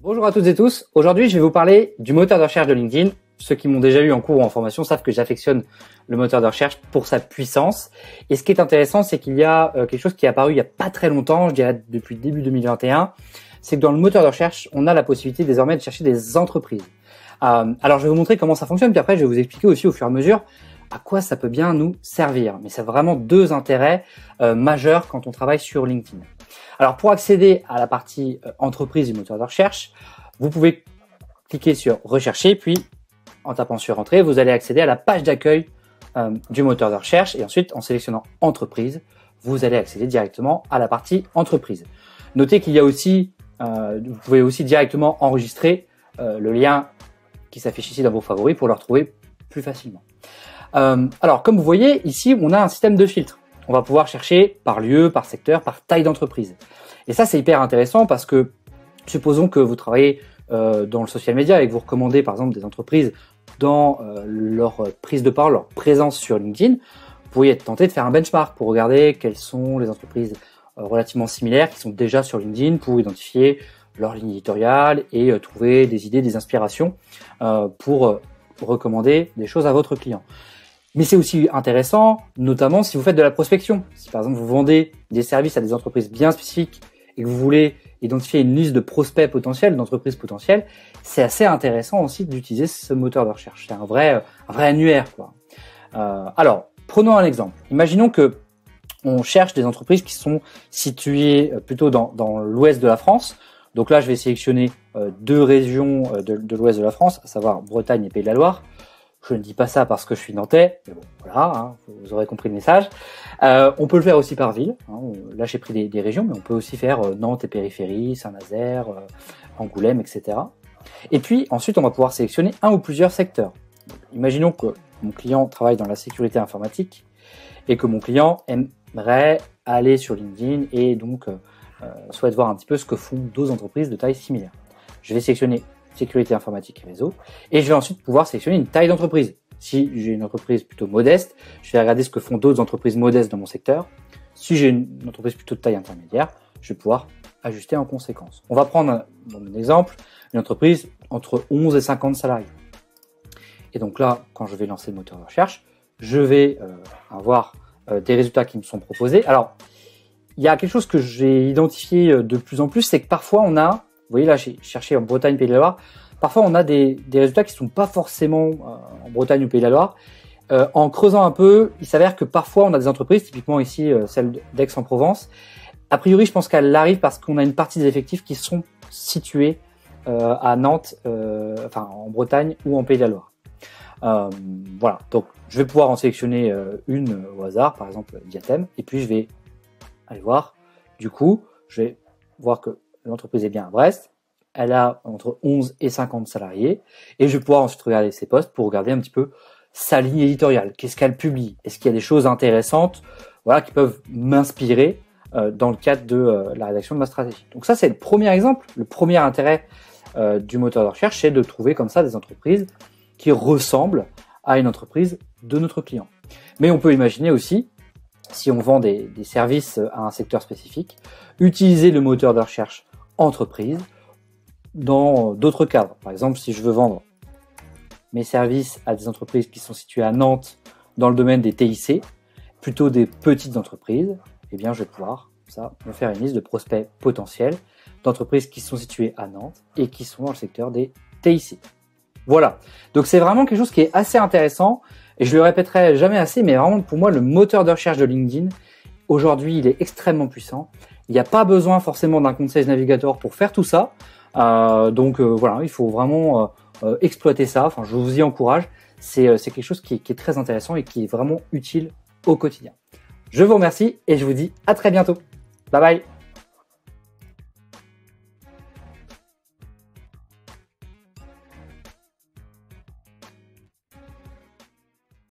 Bonjour à toutes et tous. Aujourd'hui, je vais vous parler du moteur de recherche de LinkedIn. Ceux qui m'ont déjà eu en cours ou en formation savent que j'affectionne le moteur de recherche pour sa puissance. Et ce qui est intéressant, c'est qu'il y a quelque chose qui est apparu il y a pas très longtemps, je dirais depuis le début 2021. C'est que dans le moteur de recherche, on a la possibilité désormais de chercher des entreprises. Alors, je vais vous montrer comment ça fonctionne, puis après, je vais vous expliquer aussi au fur et à mesure à quoi ça peut bien nous servir. Mais c'est vraiment deux intérêts majeurs quand on travaille sur LinkedIn. Alors, pour accéder à la partie entreprise du moteur de recherche, vous pouvez cliquer sur rechercher, puis en tapant sur entrée, vous allez accéder à la page d'accueil du moteur de recherche et ensuite, en sélectionnant entreprise, vous allez accéder directement à la partie entreprise. Notez qu'il y a aussi, vous pouvez aussi directement enregistrer le lien qui s'affiche ici dans vos favoris pour le retrouver plus facilement. Alors, comme vous voyez, ici, on a un système de filtre. On va pouvoir chercher par lieu, par secteur, par taille d'entreprise. Et ça, c'est hyper intéressant parce que, supposons que vous travaillez dans le social media et que vous recommandez, par exemple, des entreprises dans leur prise de parole, leur présence sur LinkedIn, vous pourriez être tenté de faire un benchmark pour regarder quelles sont les entreprises relativement similaires qui sont déjà sur LinkedIn pour identifier leur ligne éditoriale et trouver des idées, des inspirations pour recommander des choses à votre client. Mais c'est aussi intéressant, notamment si vous faites de la prospection. Si par exemple vous vendez des services à des entreprises bien spécifiques et que vous voulez identifier une liste de prospects potentiels, d'entreprises potentielles, c'est assez intéressant aussi d'utiliser ce moteur de recherche. C'est un vrai annuaire, quoi. Alors, prenons un exemple. Imaginons que on cherche des entreprises qui sont situées plutôt dans l'ouest de la France. Donc là, je vais sélectionner deux régions de l'ouest de la France, à savoir Bretagne et Pays de la Loire. Je ne dis pas ça parce que je suis nantais, mais bon, voilà, hein, vous aurez compris le message. On peut le faire aussi par ville. Hein, là, j'ai pris des régions, mais on peut aussi faire Nantes et périphérie, Saint-Nazaire, Angoulême, etc. Et puis, ensuite, on va pouvoir sélectionner un ou plusieurs secteurs. Donc, imaginons que mon client travaille dans la sécurité informatique et que mon client aimerait aller sur LinkedIn et donc souhaite voir un petit peu ce que font d'autres entreprises de taille similaire. Je vais sélectionner sécurité informatique et réseau, et je vais ensuite pouvoir sélectionner une taille d'entreprise. Si j'ai une entreprise plutôt modeste, je vais regarder ce que font d'autres entreprises modestes dans mon secteur. Si j'ai une entreprise plutôt de taille intermédiaire, je vais pouvoir ajuster en conséquence. On va prendre, dans mon exemple, une entreprise entre 11 et 50 salariés. Et donc là, quand je vais lancer le moteur de recherche, je vais avoir des résultats qui me sont proposés. Alors, il y a quelque chose que j'ai identifié de plus en plus, c'est que parfois on a, vous voyez là, j'ai cherché en Bretagne, Pays de la Loire. Parfois, on a des résultats qui sont pas forcément en Bretagne ou Pays de la Loire. En creusant un peu, il s'avère que parfois, on a des entreprises, typiquement ici, celle d'Aix-en-Provence. A priori, je pense qu'elle arrive parce qu'on a une partie des effectifs qui sont situés à Nantes, enfin en Bretagne ou en Pays de la Loire. Voilà, donc je vais pouvoir en sélectionner une au hasard, par exemple Diathème, et puis je vais aller voir. Du coup, je vais voir que l'entreprise est bien à Brest, elle a entre 11 et 50 salariés, et je vais pouvoir ensuite regarder ses posts pour regarder un petit peu sa ligne éditoriale. Qu'est-ce qu'elle publie? Est-ce qu'il y a des choses intéressantes, voilà, qui peuvent m'inspirer dans le cadre de la rédaction de ma stratégie? Donc ça, c'est le premier exemple. Le premier intérêt du moteur de recherche, c'est de trouver comme ça des entreprises qui ressemblent à une entreprise de notre client. Mais on peut imaginer aussi, si on vend des services à un secteur spécifique, utiliser le moteur de recherche entreprise dans d'autres cadres. Par exemple, si je veux vendre mes services à des entreprises qui sont situées à Nantes dans le domaine des TIC, plutôt des petites entreprises, eh bien, je vais pouvoir me faire une liste de prospects potentiels d'entreprises qui sont situées à Nantes et qui sont dans le secteur des TIC. Voilà. Donc, c'est vraiment quelque chose qui est assez intéressant et je le répéterai jamais assez, mais vraiment, pour moi, le moteur de recherche de LinkedIn, aujourd'hui, il est extrêmement puissant. Il n'y a pas besoin forcément d'un compte Sales Navigator pour faire tout ça. Donc voilà, il faut vraiment exploiter ça. Enfin, je vous y encourage. C'est quelque chose qui est très intéressant et qui est vraiment utile au quotidien. Je vous remercie et je vous dis à très bientôt. Bye bye.